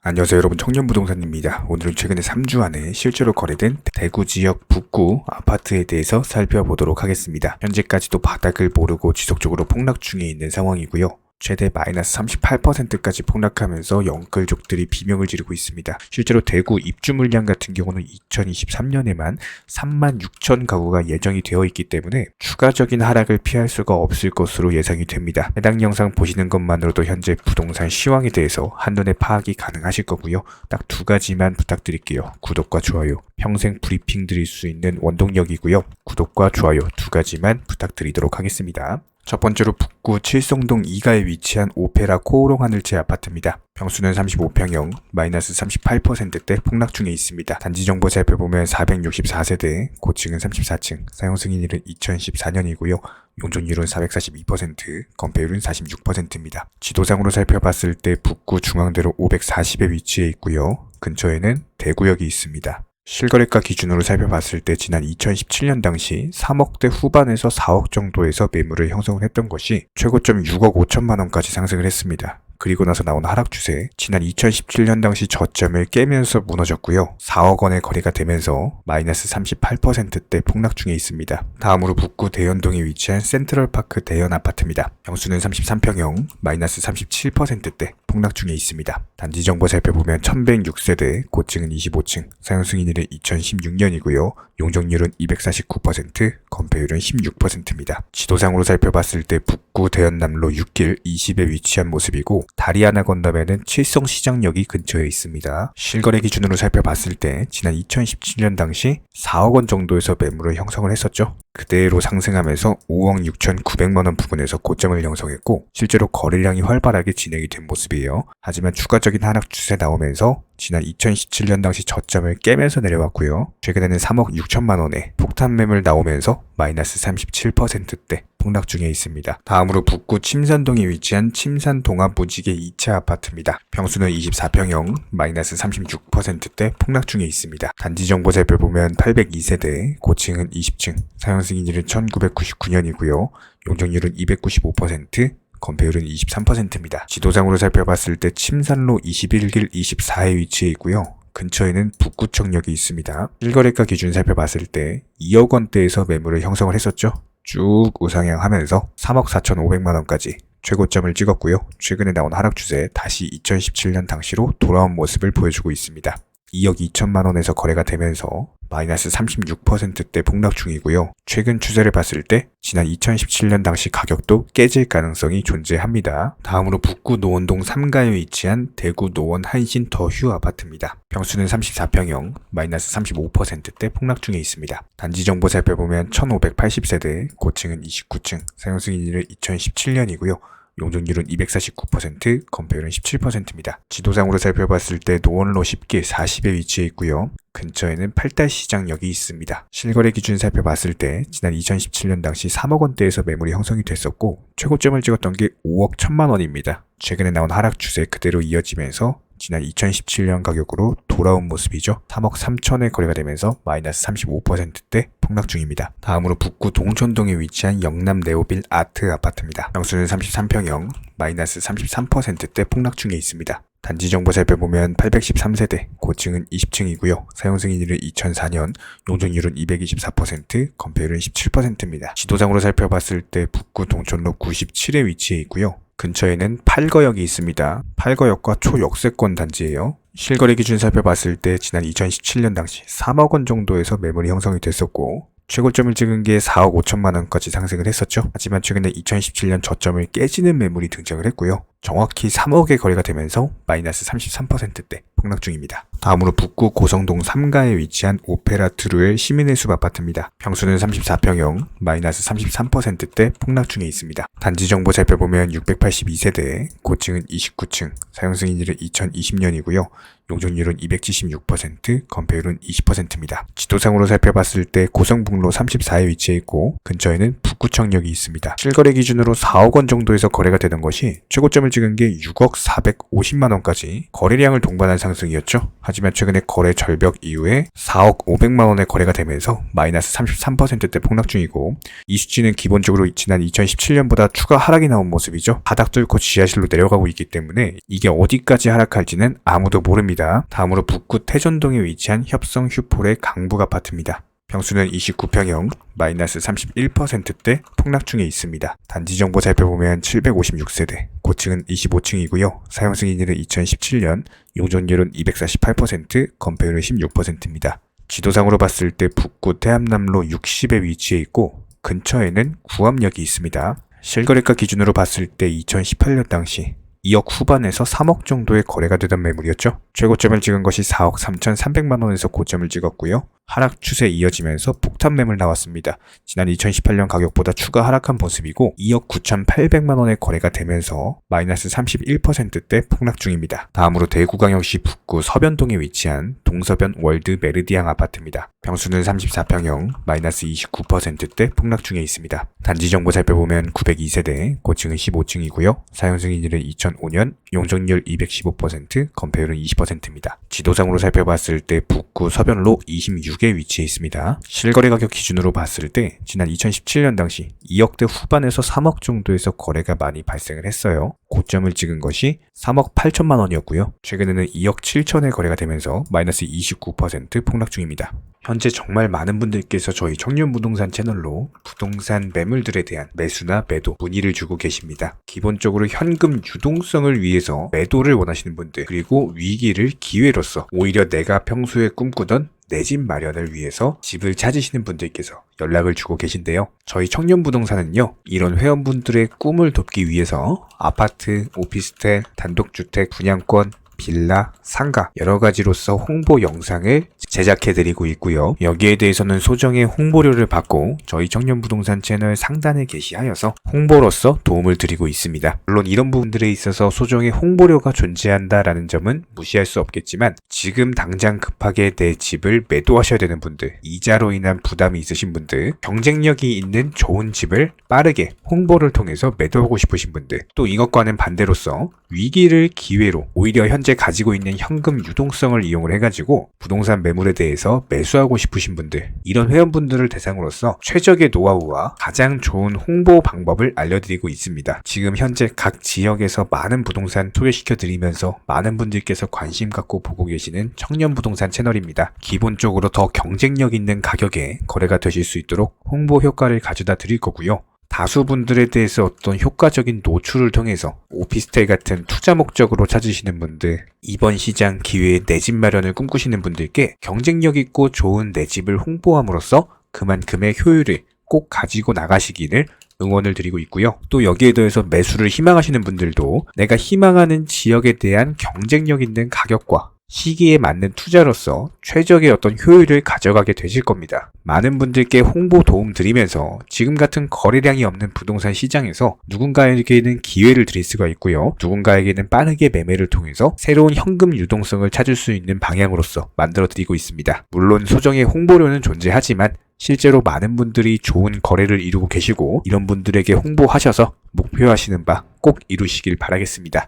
안녕하세요 여러분, 청년부동산입니다. 오늘은 최근에 3주 안에 실제로 거래된 대구 지역 북구 아파트에 대해서 살펴보도록 하겠습니다. 현재까지도 바닥을 모르고 지속적으로 폭락 중에 있는 상황이고요. 최대 마이너스 38%까지 폭락하면서 영끌족들이 비명을 지르고 있습니다. 실제로 대구 입주 물량 같은 경우는 2023년에만 3만 6천 가구가 예정이 되어 있기 때문에 추가적인 하락을 피할 수가 없을 것으로 예상이 됩니다. 해당 영상 보시는 것만으로도 현재 부동산 시황에 대해서 한눈에 파악이 가능하실 거고요. 딱 두 가지만 부탁드릴게요. 구독과 좋아요. 평생 브리핑 드릴 수 있는 원동력이고요. 구독과 좋아요 두 가지만 부탁드리도록 하겠습니다. 첫 번째로 북구 칠성동 2가에 위치한 오페라 코오롱 하늘채 아파트입니다. 평수는 35평형, 마이너스 38%대 폭락 중에 있습니다. 단지 정보 살펴보면 464세대, 고층은 34층, 사용 승인일은 2014년이고요. 용적률은 442%, 건폐율은 46%입니다. 지도상으로 살펴봤을 때 북구 중앙대로 540에 위치해 있고요. 근처에는 대구역이 있습니다. 실거래가 기준으로 살펴봤을 때 지난 2017년 당시 3억대 후반에서 4억 정도에서 매물을 형성을 했던 것이 최고점 6억 5천만 원까지 상승을 했습니다. 그리고 나서 나온 하락 추세, 지난 2017년 당시 저점을 깨면서 무너졌고요. 4억 원의 거래가 되면서 마이너스 38%대 폭락 중에 있습니다. 다음으로 북구 대연동에 위치한 센트럴파크 대연 아파트입니다. 평수는 33평형, 마이너스 37%대 폭락 중에 있습니다. 단지 정보 살펴보면 1106세대, 고층은 25층, 사용 승인일은 2016년이고요. 용적률은 249%, 건폐율은 16%입니다. 지도상으로 살펴봤을 때 북구 대연남로 6길 20에 위치한 모습이고 다리 하나 건너면은 칠성시장역이 근처에 있습니다. 실거래 기준으로 살펴봤을 때 지난 2017년 당시 4억 원 정도에서 매물을 형성을 했었죠. 그대로 상승하면서 5억 6,900만 원 부근에서 고점을 형성했고 실제로 거래량이 활발하게 진행이 된 모습이에요. 하지만 추가적인 하락 추세 나오면서 지난 2017년 당시 저점을 깨면서 내려왔고요. 최근에는 3억 6천만 원의 폭탄 매물 나오면서 마이너스 37%대 폭락 중에 있습니다. 다음으로 북구 침산동에 위치한 침산동합무지개 2차 아파트입니다. 평수는 24평형, 마이너스 36%대 폭락 중에 있습니다. 단지 정보 살펴보면 802세대, 고층은 20층, 사용 승인일은 1999년이고요. 용적률은 295%, 건폐율은 23%입니다. 지도상으로 살펴봤을 때 침산로 21길 24에 위치해 있고요. 근처에는 북구청역이 있습니다. 실거래가 기준 살펴봤을 때 2억 원대에서 매물을 형성을 했었죠. 쭉 우상향하면서 3억 4,500만 원까지 최고점을 찍었고요. 최근에 나온 하락 추세 다시 2017년 당시로 돌아온 모습을 보여주고 있습니다. 2억 2천만 원에서 거래가 되면서 마이너스 36%대 폭락 중이고요. 최근 추세를 봤을 때 지난 2017년 당시 가격도 깨질 가능성이 존재합니다. 다음으로 북구 노원동 3가에 위치한 대구 노원 한신 더휴 아파트입니다. 평수는 34평형, 마이너스 35%대 폭락 중에 있습니다. 단지 정보 살펴보면 1580세대, 고층은 29층, 사용 승인일은 2017년이고요. 용적률은 249%, 건폐율은 17%입니다. 지도상으로 살펴봤을 때 노원로 10길 40에 위치해 있고요. 근처에는 팔달시장역이 있습니다. 실거래 기준 살펴봤을 때 지난 2017년 당시 3억 원대에서 매물이 형성이 됐었고 최고점을 찍었던 게 5억 1천만 원입니다. 최근에 나온 하락 추세 그대로 이어지면서 지난 2017년 가격으로 돌아온 모습이죠. 3억 3천에 거래가 되면서 마이너스 35%대 폭락 중입니다. 다음으로 북구 동천동에 위치한 영남 네오빌 아트 아파트입니다. 평수는 33평형, 마이너스 33%대 폭락 중에 있습니다. 단지 정보 살펴보면 813세대, 고층은 20층이고요. 사용 승인일은 2004년, 용적률은 224%, 건폐율은 17%입니다. 지도상으로 살펴봤을 때 북구 동천로 97에 위치해 있고요. 근처에는 팔거역이 있습니다. 팔거역과 초역세권 단지예요. 실거래 기준 살펴봤을 때 지난 2017년 당시 3억 원 정도에서 매물이 형성이 됐었고 최고점을 찍은 게 4억 5천만 원까지 상승을 했었죠. 하지만 최근에 2017년 저점을 깨지는 매물이 등장을 했고요. 정확히 3억의 거래가 되면서 마이너스 33%대 폭락 중입니다. 다음으로 북구 고성동 3가에 위치한 오페라 트루엘 시민의 숲 아파트입니다. 평수는 34평형, 마이너스 33%대 폭락 중에 있습니다. 단지 정보 살펴보면 682세대, 고층은 29층, 사용 승인일은 2020년이고요. 용적률은 276%, 건폐율은 20%입니다. 지도상으로 살펴봤을 때 고성북로 34에 위치해 있고 근처에는 북구청역이 있습니다. 실거래 기준으로 4억 원 정도에서 거래가 되던 것이 최고점을 찍은 게 6억 450만 원까지 거래량을 동반한 상승이었죠. 하지만 최근에 거래 절벽 이후에 4억 500만 원의 거래가 되면서 마이너스 33%대 폭락 중이고, 이 수치는 기본적으로 지난 2017년보다 추가 하락이 나온 모습이죠. 바닥 뚫고 지하실로 내려가고 있기 때문에 이게 어디까지 하락할지는 아무도 모릅니다. 다음으로 북구 태전동에 위치한 협성 휴폴의 강북 아파트입니다. 평수는 29평형, 마이너스 31%대 폭락 중에 있습니다. 단지 정보 살펴보면 756세대, 고층은 25층이고요. 사용 승인일은 2017년, 용적률은 248%, 건폐율은 16%입니다. 지도상으로 봤을 때 북구 태암남로 60에 위치해 있고 근처에는 구암역이 있습니다. 실거래가 기준으로 봤을 때 2018년 당시 2억 후반에서 3억 정도의 거래가 되던 매물이었죠. 최고점을 찍은 것이 4억 3,300만 원에서 고점을 찍었고요. 하락 추세 이어지면서 폭탄 매물 나왔습니다. 지난 2018년 가격보다 추가 하락한 모습이고 2억 9,800만 원의 거래가 되면서 마이너스 31%대 폭락 중입니다. 다음으로 대구광역시 북구 서변동에 위치한 동서변 월드 메르디앙 아파트입니다. 평수는 34평형, 마이너스 29%대 폭락 중에 있습니다. 단지 정보 살펴보면 902세대, 고층은 15층이고요. 사용 승인일은 2005년, 용적률 215%, 건폐율은 20%입니다. 지도상으로 살펴봤을 때 북구 서변로 26에 위치해 있습니다. 실거래 가격 기준으로 봤을 때 지난 2017년 당시 2억대 후반에서 3억 정도에서 거래가 많이 발생을 했어요. 고점을 찍은 것이 3억 8천만 원이었고요. 최근에는 2억 7천에 거래가 되면서 마이너스 29% 폭락 중입니다. 현재 정말 많은 분들께서 저희 청년부동산 채널로 부동산 매물들에 대한 매수나 매도 문의를 주고 계십니다. 기본적으로 현금 유동성을 위해서 매도를 원하시는 분들, 그리고 위기를 기회로서 오히려 내가 평소에 꿈꾸던 내 집 마련을 위해서 집을 찾으시는 분들께서 연락을 주고 계신데요. 저희 청년부동산은요, 이런 회원분들의 꿈을 돕기 위해서 아파트, 오피스텔, 단독주택, 분양권, 빌라, 상가 여러 가지로서 홍보 영상을 제작해드리고 있고요. 여기에 대해서는 소정의 홍보료를 받고 저희 청년부동산 채널 상단에 게시하여서 홍보로서 도움을 드리고 있습니다. 물론 이런 부분들에 있어서 소정의 홍보료가 존재한다라는 점은 무시할 수 없겠지만, 지금 당장 급하게 내 집을 매도하셔야 되는 분들, 이자로 인한 부담이 있으신 분들, 경쟁력이 있는 좋은 집을 빠르게 홍보를 통해서 매도하고 싶으신 분들, 또 이것과는 반대로서 위기를 기회로 오히려 현재 가지고 있는 현금 유동성을 이용을 해가지고 부동산 매물에 대해서 매수하고 싶으신 분들, 이런 회원분들을 대상으로서 최적의 노하우와 가장 좋은 홍보 방법을 알려드리고 있습니다. 지금 현재 각 지역에서 많은 부동산 소개시켜드리면서 많은 분들께서 관심 갖고 보고 계시는 청년부동산 채널입니다. 기본적으로 더 경쟁력 있는 가격에 거래가 되실 수 있도록 홍보 효과를 가져다 드릴 거고요. 다수 분들에 대해서 어떤 효과적인 노출을 통해서 오피스텔 같은 투자 목적으로 찾으시는 분들, 이번 시장 기회에 내 집 마련을 꿈꾸시는 분들께 경쟁력 있고 좋은 내 집을 홍보함으로써 그만큼의 효율을 꼭 가지고 나가시기를 응원을 드리고 있고요. 또 여기에 더해서 매수를 희망하시는 분들도 내가 희망하는 지역에 대한 경쟁력 있는 가격과 시기에 맞는 투자로서 최적의 어떤 효율을 가져가게 되실 겁니다. 많은 분들께 홍보 도움 드리면서 지금 같은 거래량이 없는 부동산 시장에서 누군가에게는 기회를 드릴 수가 있고요. 누군가에게는 빠르게 매매를 통해서 새로운 현금 유동성을 찾을 수 있는 방향으로서 만들어 드리고 있습니다. 물론 소정의 홍보료는 존재하지만 실제로 많은 분들이 좋은 거래를 이루고 계시고, 이런 분들에게 홍보하셔서 목표하시는 바 꼭 이루시길 바라겠습니다.